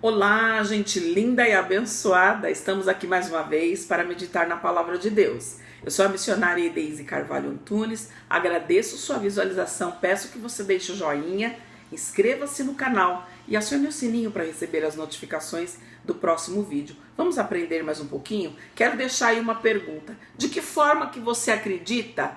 Olá, gente linda e abençoada! Estamos aqui mais uma vez para meditar na Palavra de Deus. Eu sou a missionária Deise Carvalho Antunes, agradeço sua visualização, peço que você deixe o joinha, inscreva-se no canal e acione o sininho para receber as notificações do próximo vídeo. Vamos aprender mais um pouquinho? Quero deixar aí uma pergunta. De que forma que você acredita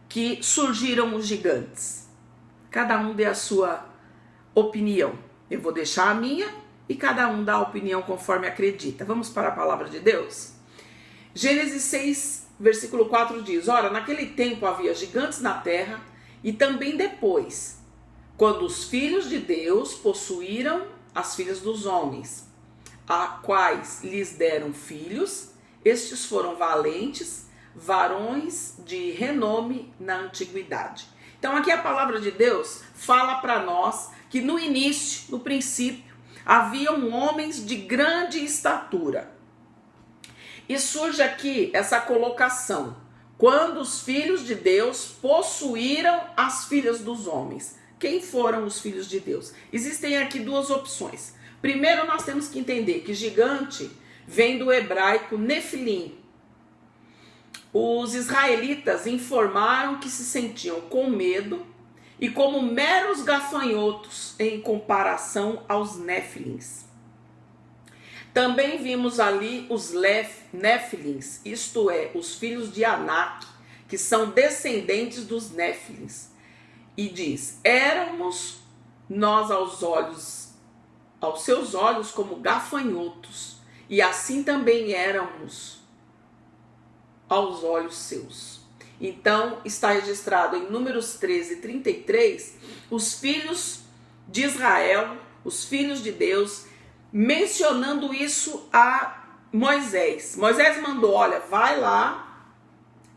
que surgiram os gigantes? Cada um dê a sua opinião. Eu vou deixar a minha e cada um dá a opinião conforme acredita. Vamos para a palavra de Deus? Gênesis 6, versículo 4 diz: Ora, naquele tempo havia gigantes na terra, e também depois, quando os filhos de Deus possuíram as filhas dos homens, a quais lhes deram filhos, estes foram valentes, varões de renome na antiguidade. Então aqui a palavra de Deus fala para nós que no início, no princípio, haviam homens de grande estatura. E surge aqui essa colocação: quando os filhos de Deus possuíram as filhas dos homens. Quem foram os filhos de Deus? Existem aqui duas opções. Primeiro, nós temos que entender que gigante vem do hebraico nefilim. Os israelitas informaram que se sentiam com medo e como meros gafanhotos em comparação aos néfilins. Também vimos ali os néfilins, isto é, os filhos de Anak, que são descendentes dos néfilins. E diz: éramos nós aos seus olhos como gafanhotos, e assim também éramos aos olhos seus. Então, está registrado em Números 13, 33, os filhos de Israel, os filhos de Deus, mencionando isso a Moisés. Moisés mandou: olha, vai lá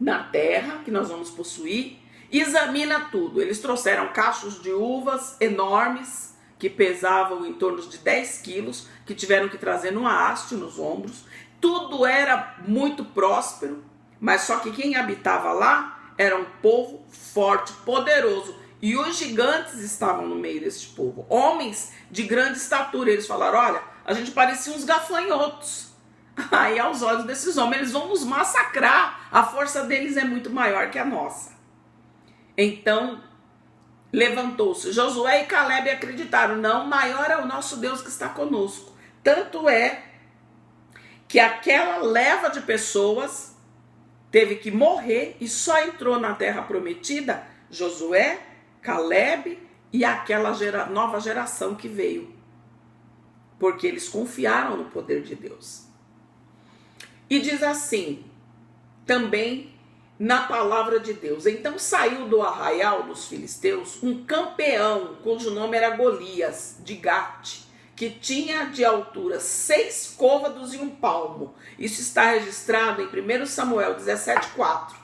na terra que nós vamos possuir, examina tudo. Eles trouxeram cachos de uvas enormes, que pesavam em torno de 10 quilos, que tiveram que trazer numa haste nos ombros. Tudo era muito próspero, mas só que quem habitava lá era um povo forte, poderoso, e os gigantes estavam no meio desse povo, homens de grande estatura. Eles falaram: olha, a gente parecia uns gafanhotos. Aí aos olhos desses homens, eles vão nos massacrar, a força deles é muito maior que a nossa. Então levantou-se Josué e Caleb e acreditaram: não, maior é o nosso Deus que está conosco. Tanto é que aquela leva de pessoas teve que morrer e só entrou na terra prometida Josué, Caleb e aquela nova geração que veio, porque eles confiaram no poder de Deus. E diz assim, também na palavra de Deus: então saiu do arraial dos filisteus um campeão, cujo nome era Golias, de Gate, que tinha de altura 6 côvados e 1 palmo. Isso está registrado em 1 Samuel 17:4.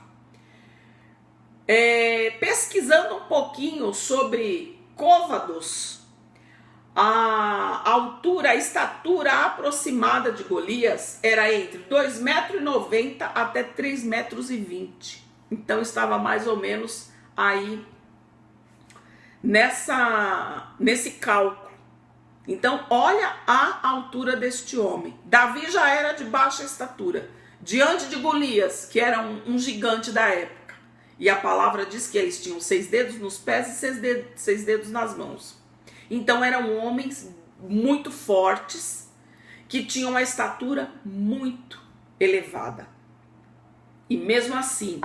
Pesquisando um pouquinho sobre côvados, a altura, a estatura aproximada de Golias era entre 2,90 m até 3,20 m. Então estava mais ou menos aí nesse cálculo. Então olha a altura deste homem. Davi já era de baixa estatura, diante de Golias, que era um gigante da época. E a palavra diz que eles tinham 6 dedos nos pés e 6 dedos nas mãos. Então eram homens muito fortes, que tinham uma estatura muito elevada. E mesmo assim,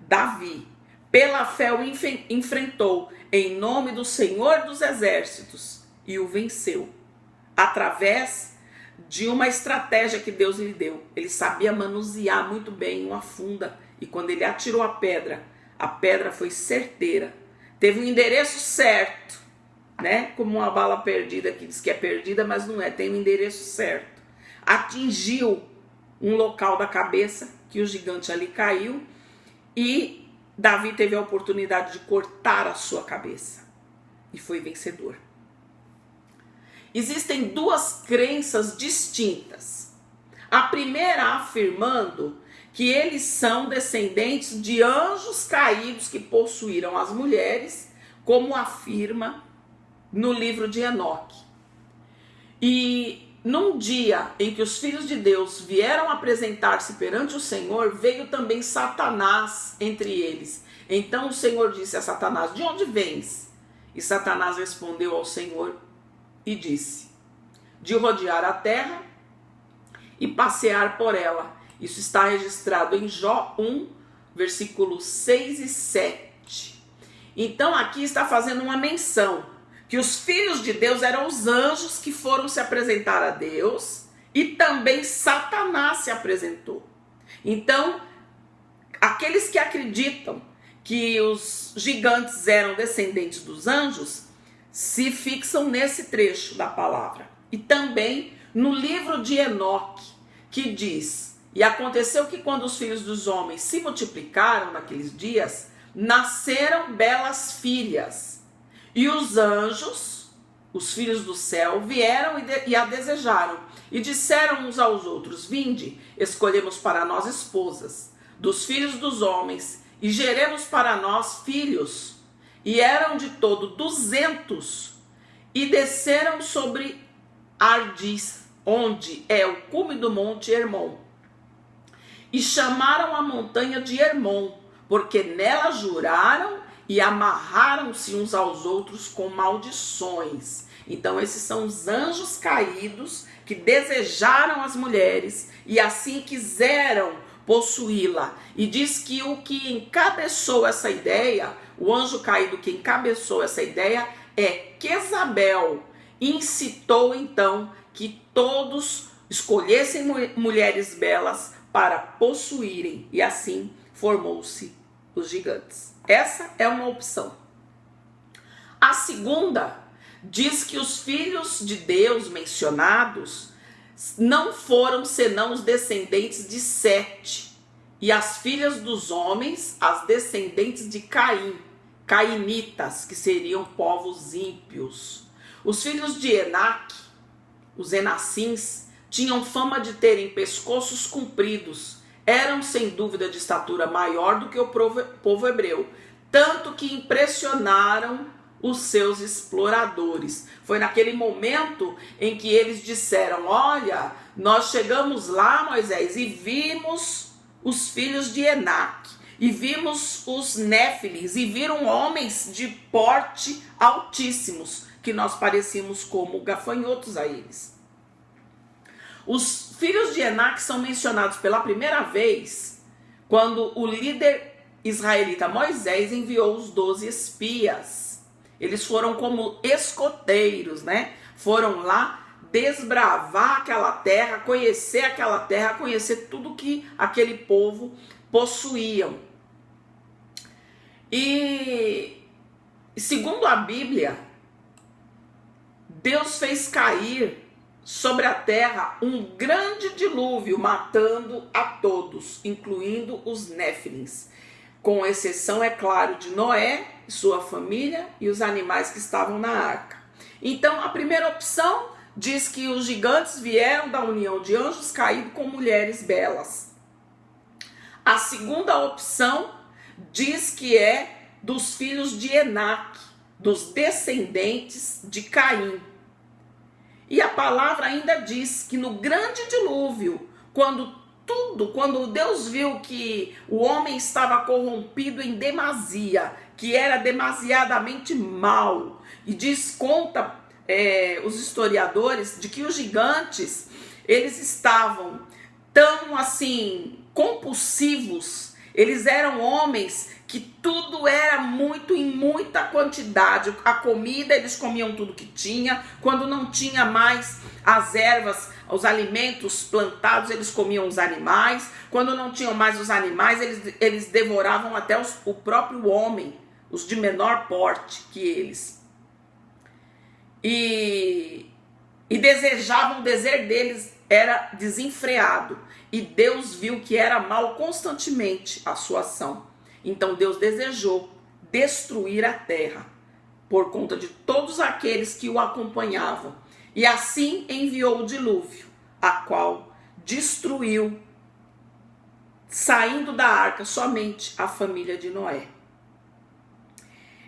Davi, pela fé, o enfrentou em nome do Senhor dos Exércitos e o venceu, através de uma estratégia que Deus lhe deu. Ele sabia manusear muito bem uma funda, e quando ele atirou a pedra foi certeira, teve um endereço certo, né? Como uma bala perdida que diz que é perdida, mas não é, tem um endereço certo. Atingiu um local da cabeça, que o gigante ali caiu, e Davi teve a oportunidade de cortar a sua cabeça, e foi vencedor. Existem duas crenças distintas. A primeira afirmando que eles são descendentes de anjos caídos que possuíram as mulheres, como afirma no livro de Enoque. E num dia em que os filhos de Deus vieram apresentar-se perante o Senhor, veio também Satanás entre eles. Então o Senhor disse a Satanás: de onde vens? E Satanás respondeu ao Senhor e disse: de rodear a terra e passear por ela. Isso está registrado em Jó 1, versículos 6 e 7. Então aqui está fazendo uma menção que os filhos de Deus eram os anjos que foram se apresentar a Deus, e também Satanás se apresentou. Então, aqueles que acreditam que os gigantes eram descendentes dos anjos, se fixam nesse trecho da palavra. E também no livro de Enoque, que diz: e aconteceu que quando os filhos dos homens se multiplicaram naqueles dias, nasceram belas filhas. E os anjos, os filhos do céu, vieram e a desejaram. E disseram uns aos outros: vinde, escolhemos para nós esposas dos filhos dos homens, e geremos para nós filhos. E eram de todo 200, e desceram sobre Ardis, onde é o cume do monte Hermon. E chamaram a montanha de Hermon, porque nela juraram e amarraram-se uns aos outros com maldições. Então esses são os anjos caídos que desejaram as mulheres e assim quiseram possuí-la. E diz que o que encabeçou essa ideia, o anjo caído que encabeçou essa ideia é Quezabel. Incitou então que todos escolhessem mulheres belas para possuírem, e assim formou-se os gigantes. Essa é uma opção. A segunda diz que os filhos de Deus mencionados não foram senão os descendentes de Sete, e as filhas dos homens, as descendentes de Caim, cainitas, que seriam povos ímpios. Os filhos de Enaque, os Enassins, tinham fama de terem pescoços compridos, eram sem dúvida de estatura maior do que o povo hebreu, tanto que impressionaram os seus exploradores. Foi naquele momento em que eles disseram: olha, nós chegamos lá, Moisés, e vimos os filhos de Enaque, e vimos os Néfilis, e viram homens de porte altíssimos, que nós parecíamos como gafanhotos a eles. Os filhos de Enaque são mencionados pela primeira vez quando o líder israelita Moisés enviou os 12 espias. Eles foram como escoteiros, né? Foram lá desbravar aquela terra, conhecer tudo que aquele povo possuíam. E segundo a Bíblia, Deus fez cair sobre a terra um grande dilúvio, matando a todos, incluindo os Néfilins, com exceção, é claro, de Noé, sua família e os animais que estavam na arca. Então, a primeira opção diz que os gigantes vieram da união de anjos caídos com mulheres belas. A segunda opção diz que é dos filhos de Enaque, dos descendentes de Caim. E a palavra ainda diz que no grande dilúvio, quando Deus viu que o homem estava corrompido em demasia, que era demasiadamente mau, e conta os historiadores de que os gigantes, eles estavam tão assim compulsivos, eles eram homens que tudo era em muita quantidade. A comida, eles comiam tudo que tinha. Quando não tinha mais as ervas, os alimentos plantados, eles comiam os animais. Quando não tinham mais os animais, eles devoravam até o próprio homem, os de menor porte que eles. E desejavam, o desejo deles era desenfreado. E Deus viu que era mal constantemente a sua ação. Então Deus desejou destruir a terra por conta de todos aqueles que o acompanhavam. E assim enviou o dilúvio, a qual destruiu, saindo da arca, somente a família de Noé.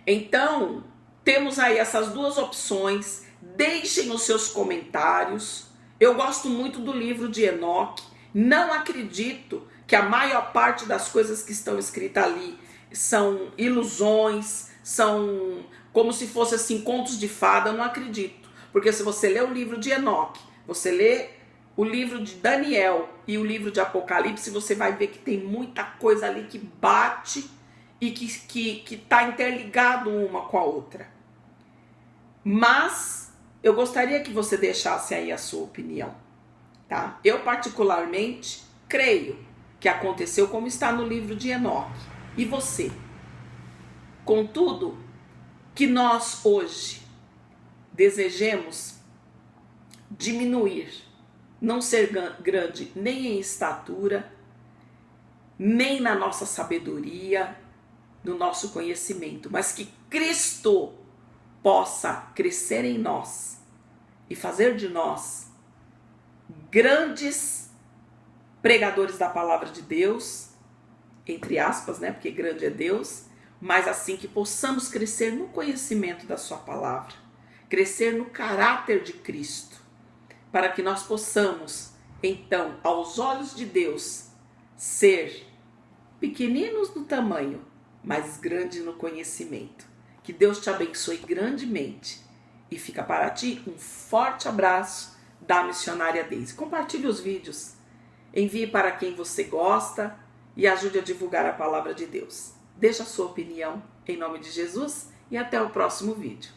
Então, temos aí essas duas opções. Deixem os seus comentários. Eu gosto muito do livro de Enoque. Não acredito que a maior parte das coisas que estão escritas ali são ilusões, são como se fossem assim, contos de fada. Eu não acredito. Porque se você lê o livro de Enoque, você lê o livro de Daniel e o livro de Apocalipse, você vai ver que tem muita coisa ali que bate e que está interligado uma com a outra. Mas eu gostaria que você deixasse aí a sua opinião, tá? Eu particularmente creio que aconteceu como está no livro de Enoque. E você? Contudo, que nós hoje desejemos diminuir, não ser grande nem em estatura, nem na nossa sabedoria, no nosso conhecimento, mas que Cristo possa crescer em nós e fazer de nós grandes pregadores da palavra de Deus, entre aspas, né? Porque grande é Deus, mas assim que possamos crescer no conhecimento da sua palavra, crescer no caráter de Cristo, para que nós possamos, então, aos olhos de Deus, ser pequeninos no tamanho, mas grandes no conhecimento. Que Deus te abençoe grandemente. E fica para ti um forte abraço da missionária Deise. Compartilhe os vídeos, envie para quem você gosta e ajude a divulgar a palavra de Deus. Deixe a sua opinião em nome de Jesus e até o próximo vídeo.